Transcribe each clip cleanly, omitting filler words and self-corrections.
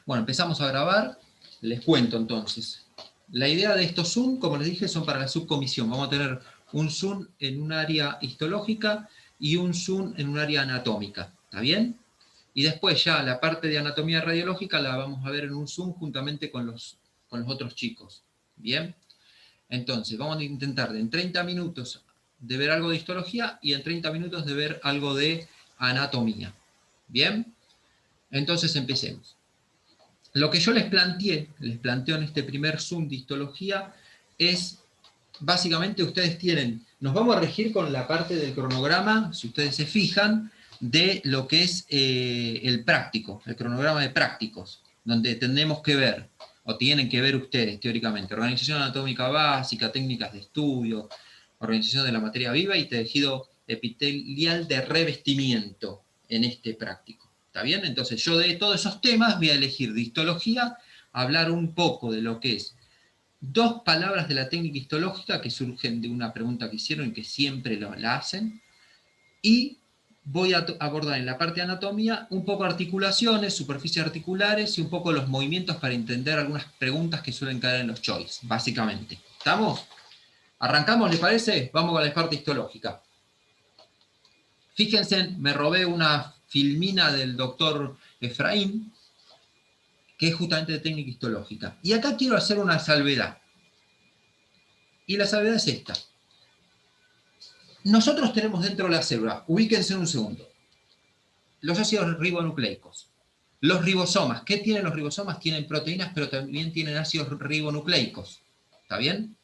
Bueno, empezamos a grabar. Les cuento entonces. La idea de estos Zoom, como les dije, son para la subcomisión. Vamos a tener un Zoom en un área histológica y un Zoom en un área anatómica. ¿Está bien? Y después ya la parte de anatomía radiológica la vamos a ver en un Zoom juntamente con los otros chicos. ¿Bien? Entonces, vamos a intentar en 30 minutos de ver algo de histología y en 30 minutos de ver algo de anatomía. ¿Bien? Entonces empecemos. Lo que yo les planteo en este primer Zoom de histología es, básicamente ustedes tienen, nos vamos a regir con la parte del cronograma, si ustedes se fijan, de lo que es el práctico, el cronograma de prácticos, donde tenemos que ver, o tienen que ver ustedes teóricamente, organización anatómica básica, técnicas de estudio, organización de la materia viva y tejido epitelial de revestimiento en este práctico. ¿Está bien? Entonces yo de todos esos temas voy a elegir de histología, hablar un poco de lo que es dos palabras de la técnica histológica que surgen de una pregunta que hicieron y que siempre la hacen, y voy a abordar en la parte de anatomía un poco articulaciones, superficies articulares y un poco los movimientos para entender algunas preguntas que suelen caer en los choice, básicamente. ¿Estamos? ¿Arrancamos, les parece? Vamos con la parte histológica. Fíjense, me robé una filmina del doctor Efraín, que es justamente de técnica histológica. Y acá quiero hacer una salvedad. Y la salvedad es esta. Nosotros tenemos dentro de la célula, ubíquense en un segundo, los ácidos ribonucleicos. Los ribosomas, ¿qué tienen los ribosomas? Tienen proteínas, pero también tienen ácidos ribonucleicos. ¿Está bien?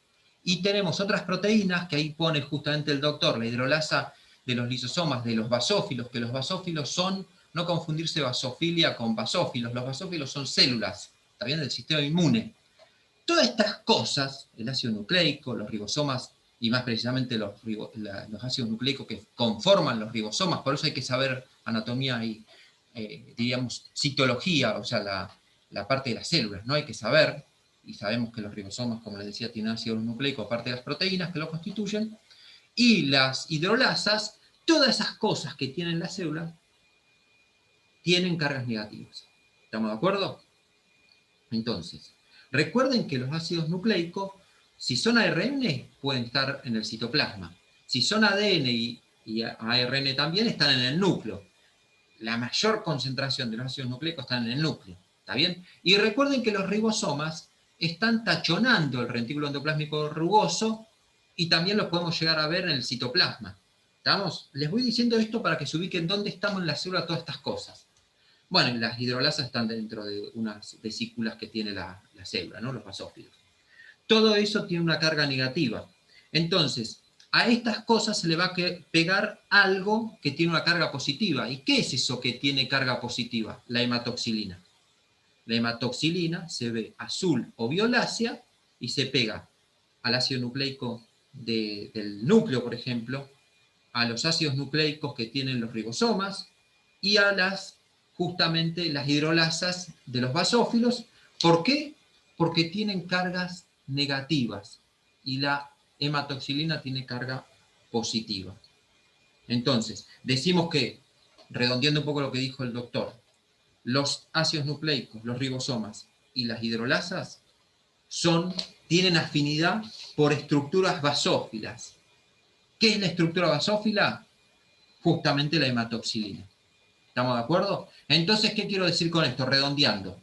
Y tenemos otras proteínas, que ahí pone justamente el doctor, la hidrolasa de los lisosomas, de los basófilos, que los basófilos son, no confundirse basofilia con basófilos, los basófilos son células, ¿está bien? Del sistema inmune. Todas estas cosas, el ácido nucleico, los ribosomas, y más precisamente los ácidos nucleicos que conforman los ribosomas, por eso hay que saber anatomía y, diríamos, citología, o sea, la parte de las células, ¿no? Hay que saber, y sabemos que los ribosomas, como les decía, tienen ácidos nucleicos, aparte de las proteínas que los constituyen, y las hidrolasas, todas esas cosas que tienen la célula, tienen cargas negativas. ¿Estamos de acuerdo? Entonces, recuerden que los ácidos nucleicos, si son ARN, pueden estar en el citoplasma. Si son ADN y ARN también, están en el núcleo. La mayor concentración de los ácidos nucleicos están en el núcleo. ¿Está bien? Y recuerden que los ribosomas están tachonando el retículo endoplásmico rugoso y también los podemos llegar a ver en el citoplasma. ¿Estamos? Les voy diciendo esto para que se ubiquen dónde estamos en la célula todas estas cosas. Bueno, las hidrolasas están dentro de unas vesículas que tiene la célula, ¿no? Los basófilos. Todo eso tiene una carga negativa. Entonces, a estas cosas se le va a pegar algo que tiene una carga positiva. ¿Y qué es eso que tiene carga positiva? La hematoxilina. La hematoxilina se ve azul o violácea y se pega al ácido nucleico del núcleo, por ejemplo, a los ácidos nucleicos que tienen los ribosomas y a justamente las hidrolasas de los basófilos. ¿Por qué? Porque tienen cargas negativas y la hematoxilina tiene carga positiva. Entonces, decimos que, redondeando un poco lo que dijo el doctor, los ácidos nucleicos, los ribosomas y las hidrolasas tienen afinidad por estructuras basófilas. ¿Qué es la estructura basófila? Justamente la hematoxilina. ¿Estamos de acuerdo? Entonces, ¿qué quiero decir con esto? Redondeando.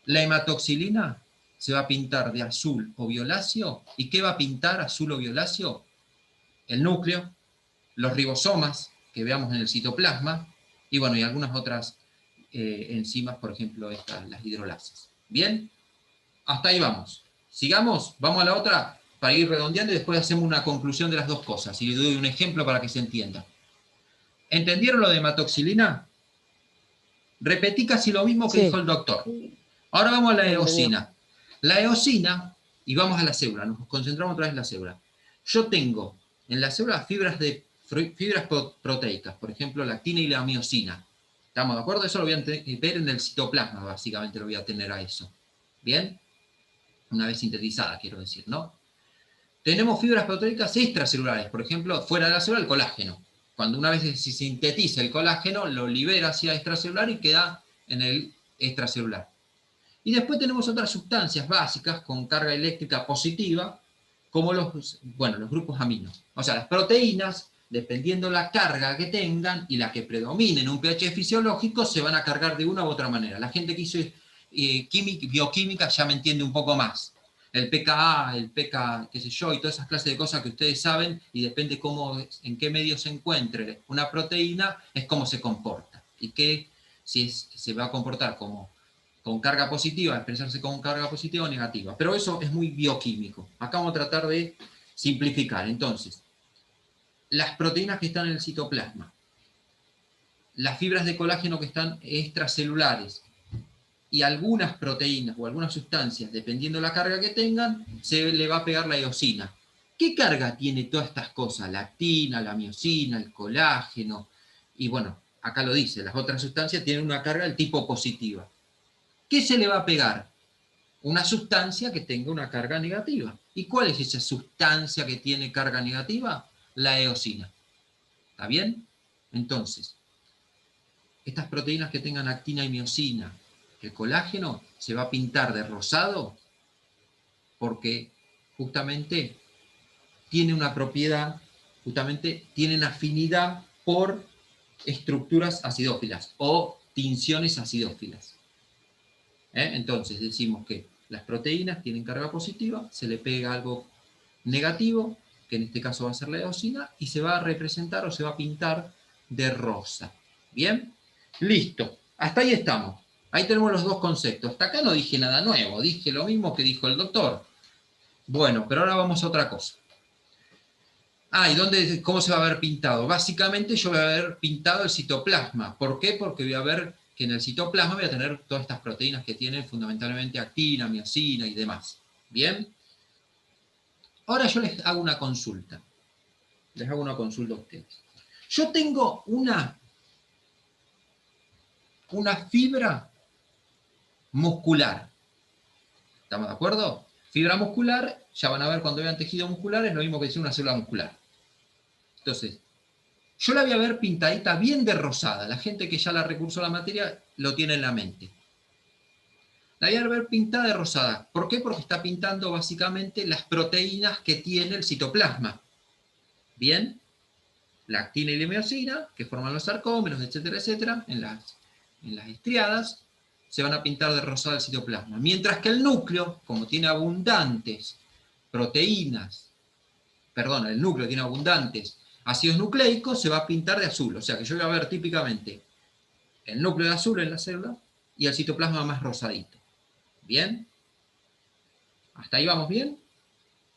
La hematoxilina se va a pintar de azul o violáceo. ¿Y qué va a pintar azul o violáceo? El núcleo, los ribosomas que veamos en el citoplasma, y bueno, y algunas otras enzimas, por ejemplo, las hidrolasas. ¿Bien? Hasta ahí vamos. Sigamos, vamos a la otra para ir redondeando y después hacemos una conclusión de las dos cosas. Y le doy un ejemplo para que se entienda. ¿Entendieron lo de hematoxilina? Repetí casi lo mismo que dijo Sí, el doctor. Ahora vamos a la se entendió. eosina. La eosina, y vamos a la célula, nos concentramos otra vez en la célula. Yo tengo en la célula fibras proteicas, por ejemplo, la actina y la miosina. ¿Estamos de acuerdo? Eso lo voy a ver en el citoplasma, básicamente lo voy a tener a eso. ¿Bien? Una vez sintetizada, quiero decir, ¿no? Tenemos fibras proteicas extracelulares, por ejemplo, fuera de la célula el colágeno. Cuando una vez se sintetiza el colágeno, lo libera hacia extracelular y queda en el extracelular. Y después tenemos otras sustancias básicas con carga eléctrica positiva, como los grupos amino. O sea, las proteínas, dependiendo la carga que tengan y la que predomine en un pH fisiológico, se van a cargar de una u otra manera. La gente que hizo bioquímica ya me entiende un poco más. El pKa, el pK, qué sé yo, y todas esas clases de cosas que ustedes saben, y depende en qué medio se encuentre una proteína, es cómo se comporta. Y si se va a comportar con carga positiva, expresarse con carga positiva o negativa. Pero eso es muy bioquímico. Acá vamos a tratar de simplificar. Entonces, las proteínas que están en el citoplasma, las fibras de colágeno que están extracelulares, y algunas proteínas o algunas sustancias, dependiendo de la carga que tengan, se le va a pegar la eosina. ¿Qué carga tiene todas estas cosas? La actina, la miosina, el colágeno, y bueno, acá lo dice, las otras sustancias tienen una carga del tipo positiva. ¿Qué se le va a pegar? Una sustancia que tenga una carga negativa. ¿Y cuál es esa sustancia que tiene carga negativa? La eosina. ¿Está bien? Entonces, estas proteínas que tengan actina y miosina, el colágeno, se va a pintar de rosado porque justamente tiene una propiedad, justamente tienen afinidad por estructuras acidófilas o tinciones acidófilas. Entonces decimos que las proteínas tienen carga positiva, se le pega algo negativo, que en este caso va a ser la eosina, y se va a representar o se va a pintar de rosa. ¿Bien? Listo. Hasta ahí estamos. Ahí tenemos los dos conceptos. Hasta acá no dije nada nuevo, dije lo mismo que dijo el doctor. Bueno, pero ahora vamos a otra cosa. ¿Y cómo se va a ver pintado? Básicamente yo voy a ver pintado el citoplasma. ¿Por qué? Porque voy a ver que en el citoplasma voy a tener todas estas proteínas que tienen fundamentalmente actina, miosina y demás. ¿Bien? Ahora yo les hago una consulta. Les hago una consulta a ustedes. Yo tengo una fibra muscular. ¿Estamos de acuerdo? Fibra muscular, ya van a ver cuando vean tejido muscular, es lo mismo que decir una célula muscular. Entonces, yo la voy a ver pintadita bien de rosada. La gente que ya la recursó a la materia lo tiene en la mente. La voy a ver pintada de rosada. ¿Por qué? Porque está pintando básicamente las proteínas que tiene el citoplasma. ¿Bien? La actina y la miosina, que forman los sarcómeros, etcétera, etcétera, en las estriadas, se van a pintar de rosada el citoplasma. Mientras que el núcleo, como tiene abundantes proteínas, el núcleo tiene abundantes ácidos nucleicos, se va a pintar de azul. O sea que yo voy a ver típicamente el núcleo de azul en la célula y el citoplasma más rosadito. ¿Bien? ¿Hasta ahí vamos bien?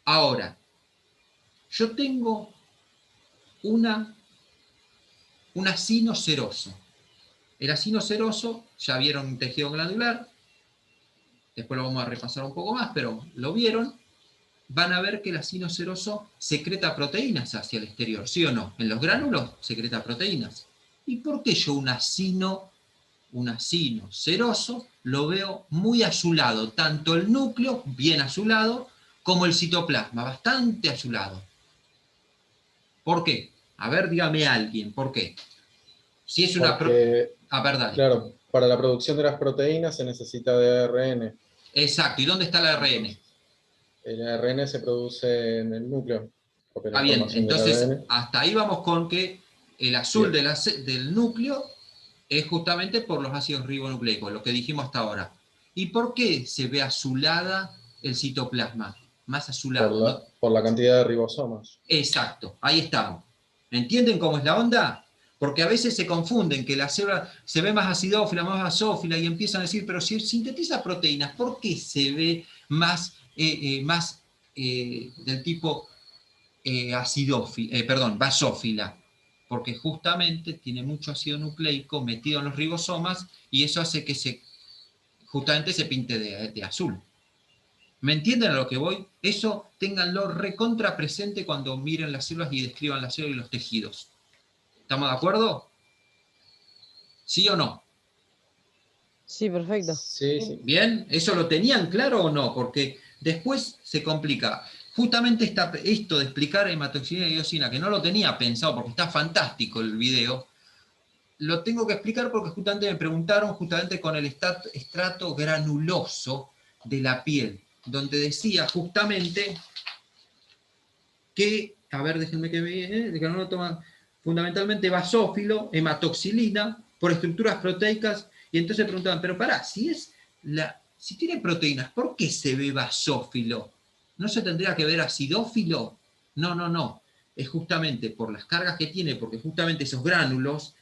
Ahora, yo tengo un acino seroso. El acino seroso, ya vieron un tejido glandular, después lo vamos a repasar un poco más, pero lo vieron, van a ver que el acino seroso secreta proteínas hacia el exterior, ¿sí o no? En los gránulos secreta proteínas. ¿Y por qué yo un acino seroso lo veo muy azulado? Tanto el núcleo, bien azulado, como el citoplasma, bastante azulado. ¿Por qué? A ver, dígame alguien, ¿por qué? Si es una... verdad. Claro, para la producción de las proteínas se necesita de ARN. Exacto, ¿y dónde está el ARN? El ARN se produce en el núcleo. Ah, bien, entonces hasta ahí vamos con que el azul del núcleo es justamente por los ácidos ribonucleicos, lo que dijimos hasta ahora. ¿Y por qué se ve azulada el citoplasma? Más azulado, ¿no? Por la cantidad de ribosomas. Exacto, ahí estamos. ¿Entienden cómo es la onda? Porque a veces se confunden que la célula se ve más acidófila, más basófila, y empiezan a decir, pero si sintetiza proteínas, ¿por qué se ve más del tipo basófila? Porque justamente tiene mucho ácido nucleico metido en los ribosomas y eso hace que justamente se pinte de azul. ¿Me entienden a lo que voy? Eso ténganlo recontra presente cuando miren las células y describan las células y los tejidos. ¿Estamos de acuerdo? ¿Sí o no? Sí, perfecto. Sí, sí. ¿Bien? ¿Eso lo tenían claro o no? Porque después se complica. Justamente esto de explicar hematoxina y eosina, que no lo tenía pensado porque está fantástico el video, lo tengo que explicar porque justamente me preguntaron justamente con el estrato granuloso de la piel, donde decía justamente que, a ver, déjenme que me... el granulo toma fundamentalmente basófilo, hematoxilina, por estructuras proteicas, y entonces preguntaban, pero pará, si tiene proteínas, ¿por qué se ve basófilo? ¿No se tendría que ver acidófilo? No, no, no. Es justamente por las cargas que tiene, porque justamente esos gránulos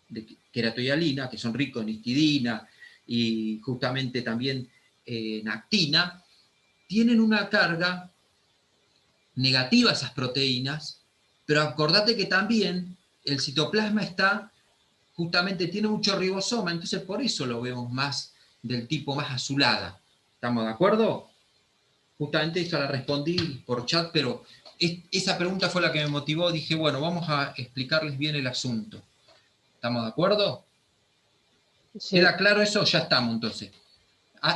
de queratohialina, que son ricos en histidina y justamente también en actina, tienen una carga negativa a esas proteínas, pero acordate que también el citoplasma justamente tiene mucho ribosoma, entonces por eso lo vemos más del tipo más azulada. ¿Estamos de acuerdo? Justamente eso la respondí por chat, pero esa pregunta fue la que me motivó. Dije, bueno, vamos a explicarles bien el asunto. ¿Estamos de acuerdo? Sí, ¿Queda claro eso? Ya estamos entonces.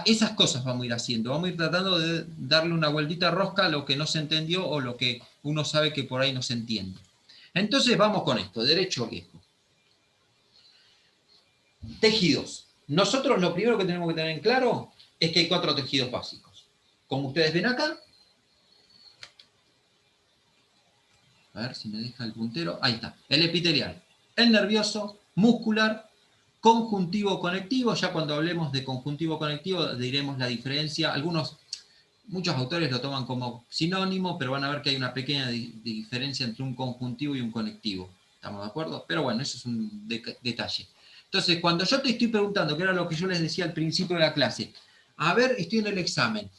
Esas cosas vamos a ir haciendo. Vamos a ir tratando de darle una vueltita rosca a lo que no se entendió o lo que uno sabe que por ahí no se entiende. Entonces vamos con esto, derecho viejo. Tejidos. Nosotros lo primero que tenemos que tener en claro es que hay 4 tejidos básicos. Como ustedes ven acá, a ver si me deja el puntero, ahí está, el epitelial, el nervioso, muscular, conjuntivo conectivo. Ya cuando hablemos de conjuntivo conectivo diremos la diferencia. Muchos autores lo toman como sinónimo, pero van a ver que hay una pequeña diferencia entre un conjuntivo y un conectivo. ¿Estamos de acuerdo? Pero bueno, eso es un detalle. Entonces, cuando yo te estoy preguntando, que era lo que yo les decía al principio de la clase, a ver, estoy en el examen,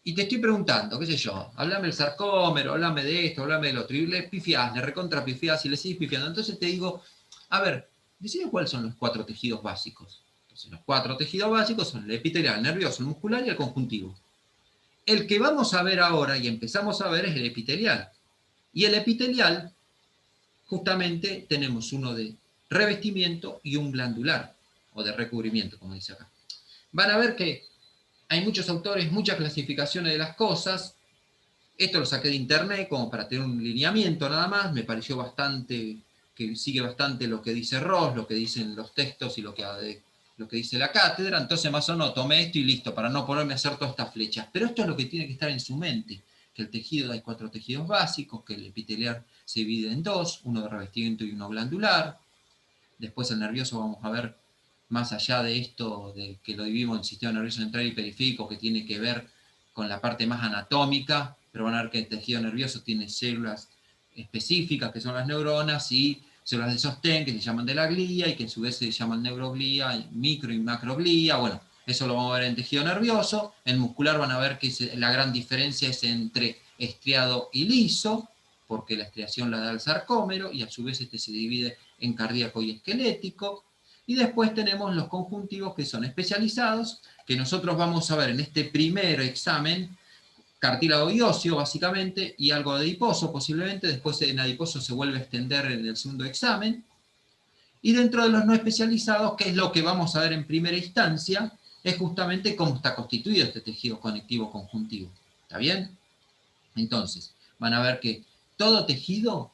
y te estoy preguntando, qué sé yo, hablame del sarcómero, hablame de esto, hablame del otro, y le pifiás, le recontra pifiás y le sigues pifiando. Entonces te digo, a ver, decime cuáles son los 4 tejidos básicos. Entonces, los 4 tejidos básicos son el epitelial, el nervioso, el muscular y el conjuntivo. El que vamos a ver ahora y empezamos a ver es el epitelial. Y el epitelial, justamente, tenemos uno de revestimiento y un glandular, o de recubrimiento, como dice acá. Van a ver que hay muchos autores, muchas clasificaciones de las cosas. Esto lo saqué de internet como para tener un lineamiento nada más. Me pareció bastante, que sigue bastante lo que dice Ross, lo que dicen los textos y lo que dice la cátedra. Entonces más o menos tomé esto y listo, para no ponerme a hacer todas estas flechas. Pero esto es lo que tiene que estar en su mente, que el tejido, hay 4 tejidos básicos, que el epitelial se divide en 2, uno de revestimiento y uno glandular. Después el nervioso vamos a ver, más allá de esto, de que lo dividimos en sistema nervioso central y periférico, que tiene que ver con la parte más anatómica, pero van a ver que el tejido nervioso tiene células específicas, que son las neuronas, y células de sostén, que se llaman de la glía, y que a su vez se llaman neuroglía, micro y macroglía. Bueno, eso lo vamos a ver en tejido nervioso. En muscular van a ver que la gran diferencia es entre estriado y liso, porque la estriación la da el sarcómero, y a su vez este se divide en cardíaco y esquelético. Y después tenemos los conjuntivos, que son especializados, que nosotros vamos a ver en este primer examen, cartílago y óseo básicamente, y algo de adiposo posiblemente. Después en adiposo se vuelve a extender en el segundo examen. Y dentro de los no especializados, que es lo que vamos a ver en primera instancia, es justamente cómo está constituido este tejido conectivo conjuntivo. ¿Está bien? Entonces, van a ver que todo tejido,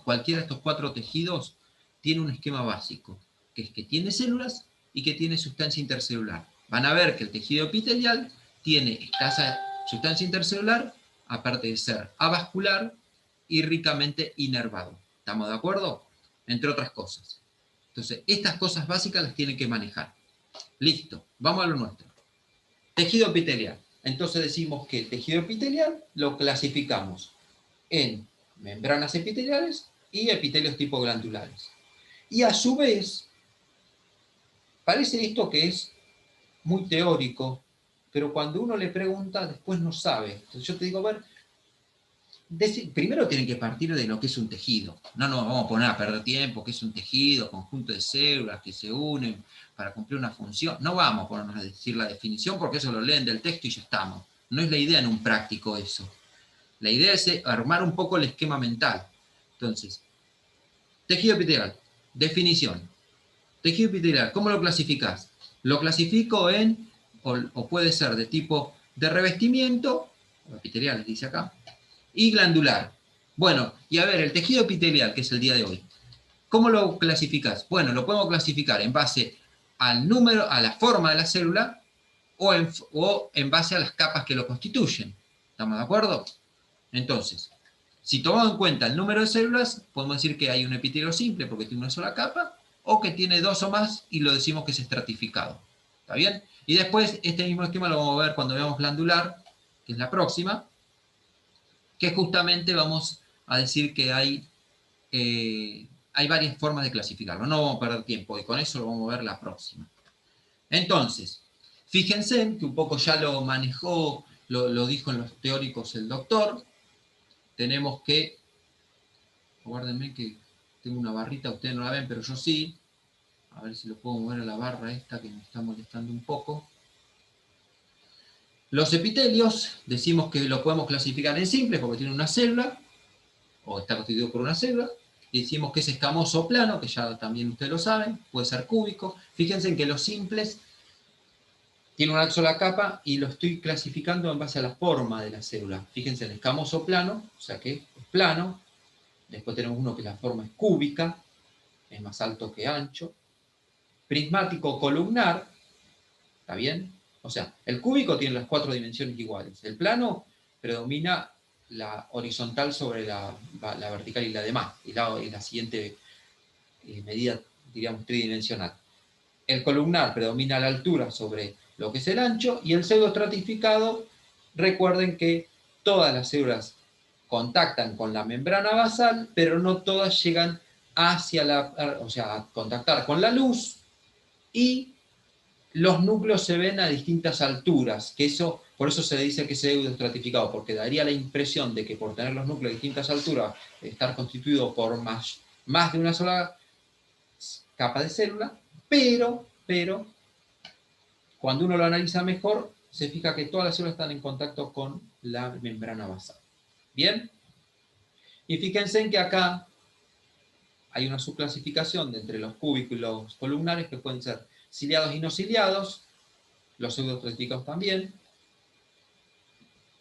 cualquiera de estos 4 tejidos, tiene un esquema básico, que es que tiene células y que tiene sustancia intercelular. Van a ver que el tejido epitelial tiene escasa sustancia intercelular, aparte de ser avascular y ricamente inervado. ¿Estamos de acuerdo? Entre otras cosas. Entonces, estas cosas básicas las tienen que manejar. Listo, vamos a lo nuestro. Tejido epitelial. Entonces decimos que el tejido epitelial lo clasificamos en membranas epiteliales y epitelios tipo glandulares. Y a su vez, parece esto que es muy teórico, pero cuando uno le pregunta, después no sabe. Entonces yo te digo, a ver, primero tienen que partir de lo que es un tejido. No nos vamos a poner a perder tiempo, que es un tejido, conjunto de células que se unen para cumplir una función. No vamos a ponernos a decir la definición, porque eso lo leen del texto y ya estamos. No es la idea en un práctico eso. La idea es armar un poco el esquema mental. Entonces, tejido epitelial, definición. Tejido epitelial, ¿cómo lo clasificás? Lo clasifico en, o puede ser de tipo de revestimiento, epitelial dice acá, y glandular. Bueno, y a ver, el tejido epitelial, que es el día de hoy, ¿Cómo lo clasificás? Bueno, lo podemos clasificar en base al número, a la forma de la célula, o en base a las capas que lo constituyen. ¿Estamos de acuerdo? Entonces, si tomamos en cuenta el número de células, podemos decir que hay un epitelio simple porque tiene una sola capa, o que tiene 2 o más y lo decimos que es estratificado. ¿Está bien? Y después, este mismo esquema lo vamos a ver cuando veamos glandular, que es la próxima, que justamente vamos a decir que hay varias formas de clasificarlo. No vamos a perder tiempo y con eso lo vamos a ver la próxima. Entonces, fíjense que un poco ya lo manejó, lo dijo en los teóricos el doctor. Tenemos que, guárdenme que tengo una barrita, ustedes no la ven, pero yo sí. A ver si lo puedo mover a la barra esta que me está molestando un poco. Los epitelios, decimos que lo podemos clasificar en simples porque tiene una célula, o está constituido por una célula. Y decimos que es escamoso o plano, que ya también ustedes lo saben, puede ser cúbico. Fíjense en que los simples tienen una sola capa y lo estoy clasificando en base a la forma de la célula. Fíjense, el escamoso plano, o sea que es plano. Después tenemos uno que la forma es cúbica, es más alto que ancho. Prismático columnar, ¿está bien? O sea, el cúbico tiene las 4 dimensiones iguales. El plano predomina la horizontal sobre la vertical y la demás, y la siguiente medida, diríamos, tridimensional. El columnar predomina la altura sobre lo que es el ancho, y el pseudoestratificado, recuerden que todas las células contactan con la membrana basal, pero no todas llegan hacia a contactar con la luz, y los núcleos se ven a distintas alturas, que por eso se dice que es pseudoestratificado, porque daría la impresión de que por tener los núcleos a distintas alturas, estar constituido por más de una sola capa de célula, pero cuando uno lo analiza mejor, se fija que todas las células están en contacto con la membrana basal. ¿Bien? Y fíjense en que acá hay una subclasificación de entre los cúbicos y los columnares que pueden ser ciliados y no ciliados, los pseudoestratificados también.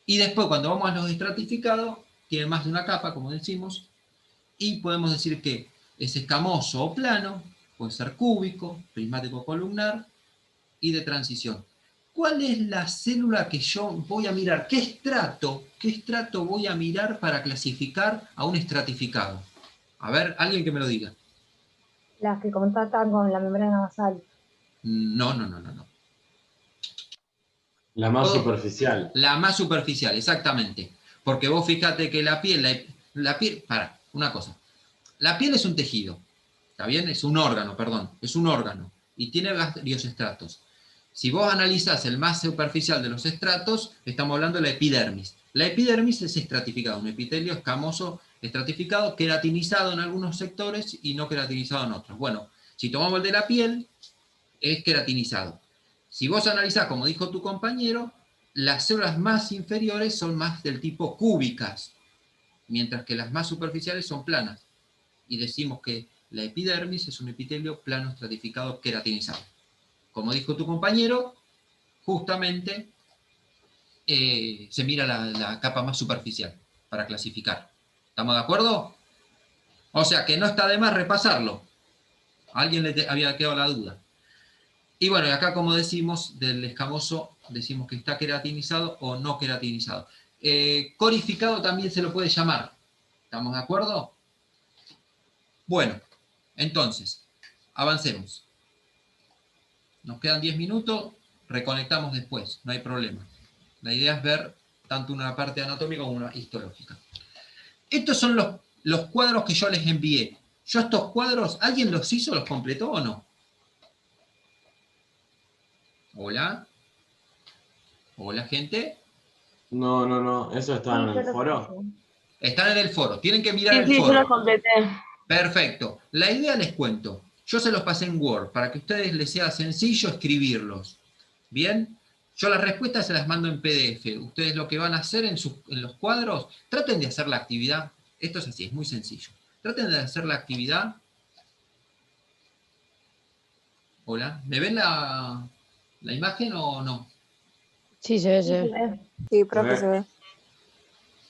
Y después, cuando vamos a los estratificados, tienen más de una capa, como decimos, y podemos decir que es escamoso o plano, puede ser cúbico, prismático columnar, y de transición. ¿Cuál es la célula que yo voy a mirar? ¿Qué estrato voy a mirar para clasificar a un estratificado? A ver, alguien que me lo diga. Las que contactan con la membrana basal. No. La más superficial. La más superficial, exactamente. Porque vos fíjate que la piel, una cosa. La piel es un tejido, ¿está bien? Es un órgano, y tiene varios estratos. Si vos analizás el más superficial de los estratos, estamos hablando de la epidermis. La epidermis es estratificada, un epitelio escamoso estratificado, queratinizado en algunos sectores y no queratinizado en otros. Bueno, si tomamos el de la piel, es queratinizado. Si vos analizás, como dijo tu compañero, las células más inferiores son más del tipo cúbicas, mientras que las más superficiales son planas. Y decimos que la epidermis es un epitelio plano estratificado queratinizado. Como dijo tu compañero, justamente se mira la capa más superficial para clasificar. ¿Estamos de acuerdo? O sea que no está de más repasarlo. A alguien le había quedado la duda. Y bueno, y acá como decimos, del escamoso, decimos que está queratinizado o no queratinizado. Corificado también se lo puede llamar. ¿Estamos de acuerdo? Bueno, entonces, avancemos. Nos quedan 10 minutos, reconectamos después, no hay problema. La idea es ver tanto una parte anatómica como una histológica. Estos son los cuadros que yo les envié. Yo estos cuadros, ¿alguien los hizo, los completó o no? Hola. Hola, gente. No, eso está en el foro. Están en el foro, tienen que mirar el Sí, foro. yo lo completé. Perfecto. La idea les cuento. Yo se los pasé en Word para que a ustedes les sea sencillo escribirlos. ¿Bien? Yo las respuestas se las mando en PDF. Ustedes lo que van a hacer en los cuadros, traten de hacer la actividad. Esto es así, es muy sencillo. Traten de hacer la actividad. Hola, ¿me ven la imagen o no? Sí, se ve, se ve. Sí, profe, se ve.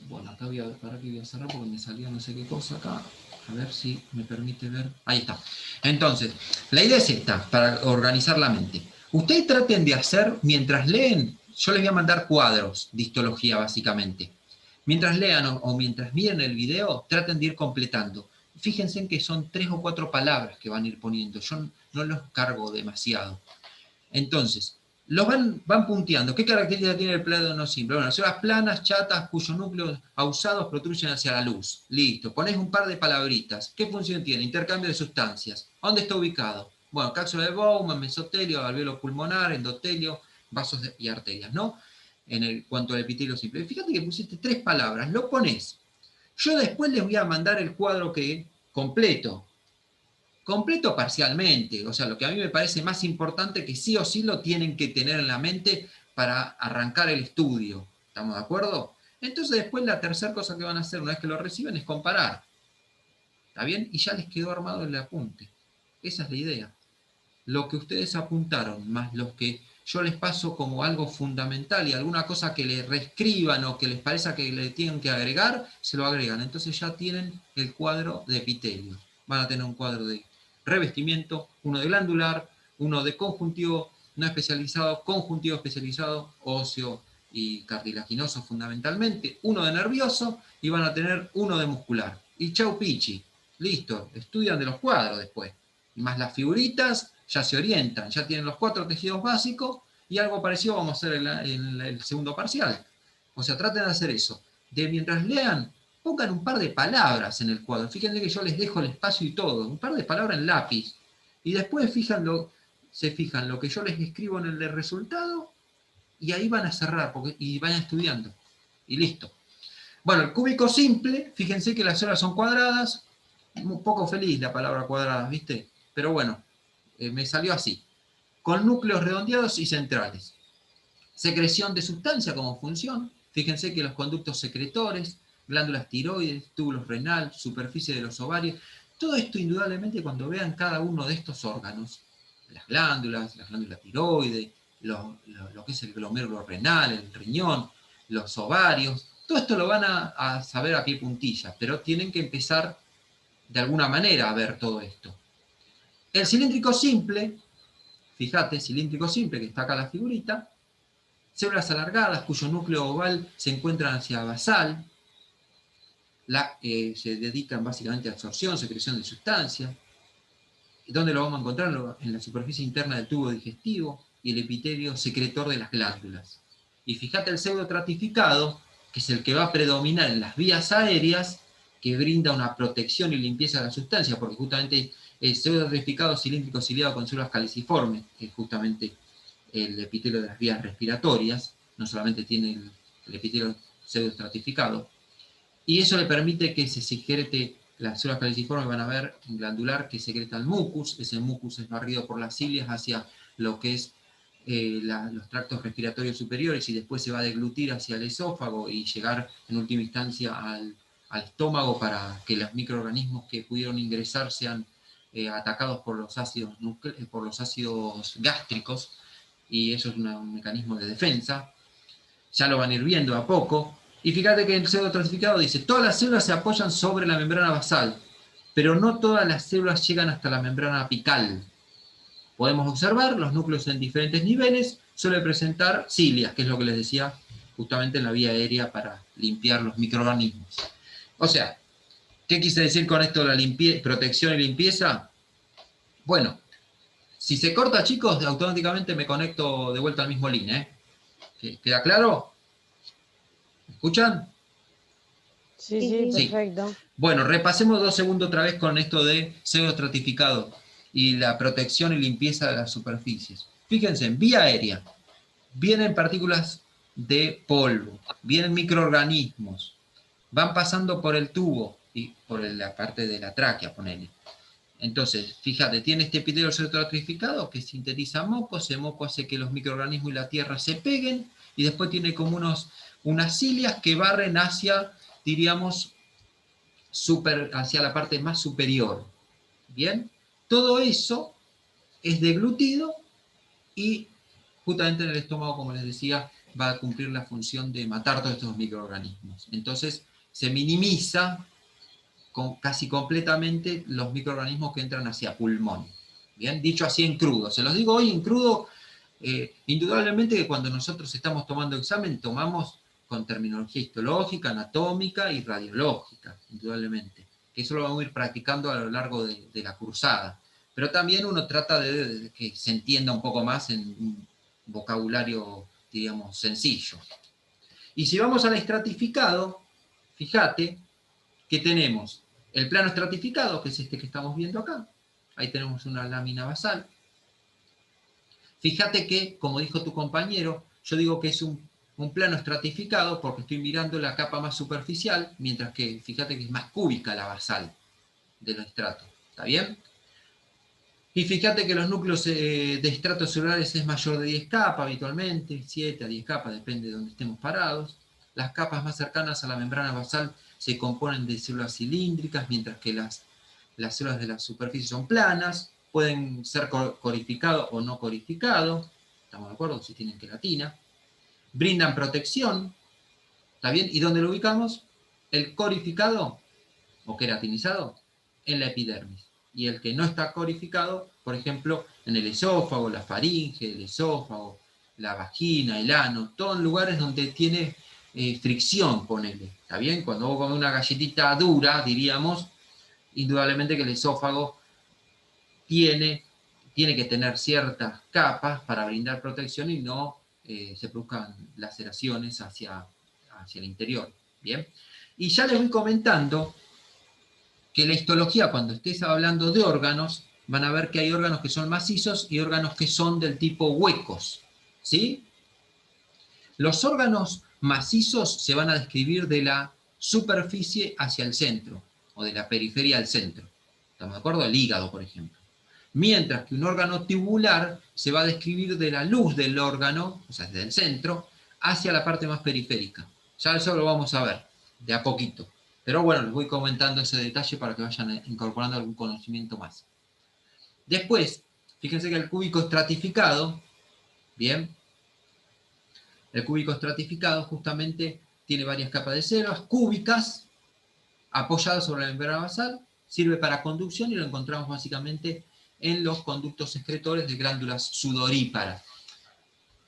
Bueno, acá voy a cerrar porque me salió no sé qué cosa acá. A ver si me permite ver. Ahí está. Entonces, la idea es esta, para organizar la mente. Ustedes traten de hacer, mientras leen, yo les voy a mandar cuadros de histología, básicamente. Mientras lean o mientras miren el video, traten de ir completando. Fíjense en que son 3 o 4 palabras que van a ir poniendo. Yo no los cargo demasiado. Entonces, los van punteando. ¿Qué características tiene el plano simple? Bueno, células planas, chatas, cuyos núcleos ausados protruyen hacia la luz. Listo. Ponés un par de palabritas. ¿Qué función tiene? Intercambio de sustancias. ¿Dónde está ubicado? Bueno, cápsula de Bowman, mesotelio, alveolo pulmonar, endotelio, vasos y arterias, ¿no? En cuanto al epitelio simple. Fíjate que pusiste 3 palabras. Lo ponés. Yo después les voy a mandar el cuadro completo. Completo parcialmente, o sea, lo que a mí me parece más importante que sí o sí lo tienen que tener en la mente para arrancar el estudio. ¿Estamos de acuerdo? Entonces después la tercera cosa que van a hacer una vez que lo reciben es comparar. ¿Está bien? Y ya les quedó armado el apunte. Esa es la idea. Lo que ustedes apuntaron, más los que yo les paso como algo fundamental y alguna cosa que le reescriban o que les parezca que le tienen que agregar, se lo agregan. Entonces ya tienen el cuadro de epitelio. Van a tener un cuadro de revestimiento, uno de glandular, uno de conjuntivo no especializado, conjuntivo especializado, óseo y cartilaginoso fundamentalmente, uno de nervioso y van a tener uno de muscular. Y chau pichi, listo, estudian de los cuadros después. Y más las figuritas, ya se orientan, ya tienen los 4 tejidos básicos y algo parecido vamos a hacer en el segundo parcial. O sea, traten de hacer eso. De mientras lean, pongan un par de palabras en el cuadro. Fíjense que yo les dejo el espacio y todo. Un par de palabras en lápiz. Y después se fijan lo que yo les escribo en el resultado y ahí van a cerrar y van estudiando. Y listo. Bueno, el cúbico simple, fíjense que las células son cuadradas. Un poco feliz la palabra cuadrada, ¿viste? Pero bueno, me salió así. Con núcleos redondeados y centrales. Secreción de sustancia como función. Fíjense que los conductos secretores, glándulas tiroides, túbulos renal, superficie de los ovarios, todo esto indudablemente cuando vean cada uno de estos órganos, las glándulas, la glándula tiroide, lo que es el glomérulo renal, el riñón, los ovarios, todo esto lo van a saber a pie puntilla, pero tienen que empezar de alguna manera a ver todo esto. El cilíndrico simple, fíjate, cilíndrico simple, que está acá la figurita, células alargadas cuyo núcleo oval se encuentra hacia basal, se dedican básicamente a absorción, secreción de sustancias. ¿Dónde lo vamos a encontrar? En la superficie interna del tubo digestivo y el epitelio secretor de las glándulas. Y fíjate el pseudotratificado, que es el que va a predominar en las vías aéreas, que brinda una protección y limpieza de la sustancia, porque justamente el pseudotratificado cilíndrico ciliado con células caliciformes, que es justamente el epitelio de las vías respiratorias, no solamente tiene el epitelio pseudoestratificado, y eso le permite que se secrete, las células caliciformes van a ver en glandular que secretan mucus, ese mucus es barrido por las cilias hacia lo que es los tractos respiratorios superiores y después se va a deglutir hacia el esófago y llegar en última instancia al estómago para que los microorganismos que pudieron ingresar sean atacados por los ácidos gástricos, y eso es un mecanismo de defensa. Ya lo van a ir viendo a poco. Y fíjate que el pseudotratificado dice, todas las células se apoyan sobre la membrana basal, pero no todas las células llegan hasta la membrana apical. Podemos observar los núcleos en diferentes niveles, suele presentar cilias, que es lo que les decía justamente en la vía aérea para limpiar los microorganismos. O sea, ¿qué quise decir con esto de la protección y limpieza? Bueno, si se corta, chicos, automáticamente me conecto de vuelta al mismo link, ¿eh? ¿Queda claro? ¿Me escuchan? Sí, perfecto. Bueno, repasemos 2 segundos otra vez con esto de pseudoestratificado y la protección y limpieza de las superficies. Fíjense, en vía aérea vienen partículas de polvo, vienen microorganismos, van pasando por el tubo y por la parte de la tráquea, ponele. Entonces, fíjate, tiene este epitelio pseudoestratificado que sintetiza moco, ese moco hace que los microorganismos y la tierra se peguen, y después tiene como unas cilias que barren hacia, diríamos, hacia la parte más superior. ¿Bien? Todo eso es deglutido y justamente en el estómago, como les decía, va a cumplir la función de matar todos estos microorganismos. Entonces, se minimiza casi completamente los microorganismos que entran hacia pulmón. Bien, dicho así en crudo. Se los digo hoy en crudo, indudablemente que cuando nosotros estamos tomando examen, tomamos con terminología histológica, anatómica y radiológica, indudablemente. Que eso lo vamos a ir practicando a lo largo de la cursada. Pero también uno trata de que se entienda un poco más en un vocabulario, digamos, sencillo. Y si vamos al estratificado, fíjate que tenemos el plano estratificado, que es este que estamos viendo acá. Ahí tenemos una lámina basal. Fíjate que, como dijo tu compañero, yo digo que es un plano estratificado porque estoy mirando la capa más superficial, mientras que fíjate que es más cúbica la basal de los estratos. ¿Está bien? Y fíjate que los núcleos de estratos celulares es mayor de 10 capas habitualmente, 7 a 10 capas, depende de donde estemos parados. Las capas más cercanas a la membrana basal se componen de células cilíndricas, mientras que las células de la superficie son planas, pueden ser corificados o no corificados, estamos de acuerdo, si tienen queratina. Brindan protección, ¿está bien? ¿Y dónde lo ubicamos? El corificado o queratinizado en la epidermis. Y el que no está corificado, por ejemplo, en el esófago, la faringe, el esófago, la vagina, el ano, todos lugares donde tiene fricción, ponele, ¿está bien? Cuando vos comes una galletita dura, diríamos, indudablemente que el esófago tiene que tener ciertas capas para brindar protección y no se produzcan laceraciones hacia el interior, ¿bien? Y ya les voy comentando que la histología, cuando estés hablando de órganos, van a ver que hay órganos que son macizos y órganos que son del tipo huecos, ¿sí? Los órganos macizos se van a describir de la superficie hacia el centro, o de la periferia al centro. ¿Estamos de acuerdo? El hígado, por ejemplo. Mientras que un órgano tubular se va a describir de la luz del órgano, o sea, desde el centro, hacia la parte más periférica. Ya eso lo vamos a ver, de a poquito. Pero bueno, les voy comentando ese detalle para que vayan incorporando algún conocimiento más. Después, fíjense que el cúbico estratificado, bien, el cúbico estratificado justamente tiene varias capas de células cúbicas apoyadas sobre la membrana basal, sirve para conducción y lo encontramos básicamente en los conductos excretores de glándulas sudoríparas.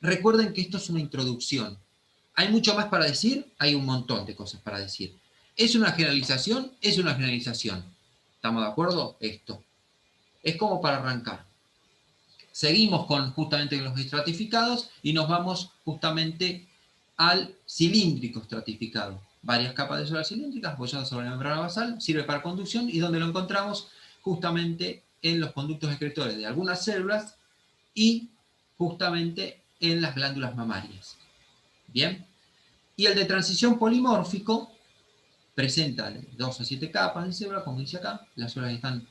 Recuerden que esto es una introducción. ¿Hay mucho más para decir? Hay un montón de cosas para decir. ¿Es una generalización? Es una generalización. ¿Estamos de acuerdo? Esto. Es como para arrancar. Seguimos con justamente los estratificados y nos vamos justamente al cilíndrico estratificado. Varias capas de células cilíndricas apoyadas sobre la membrana basal, sirve para conducción y donde lo encontramos justamente en los conductos excretores de algunas células y justamente en las glándulas mamarias. Bien. Y el de transición polimórfico presenta de 2 a 7 capas de célula, como dice acá, las células están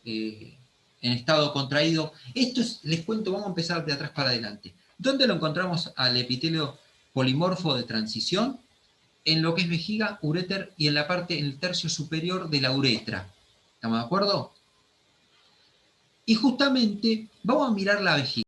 en estado contraído. Esto es, les cuento, vamos a empezar de atrás para adelante. ¿Dónde lo encontramos al epitelio polimorfo de transición? En lo que es vejiga, uréter y en la parte, en el tercio superior de la uretra. ¿Estamos de acuerdo? Y justamente vamos a mirar la vejiga.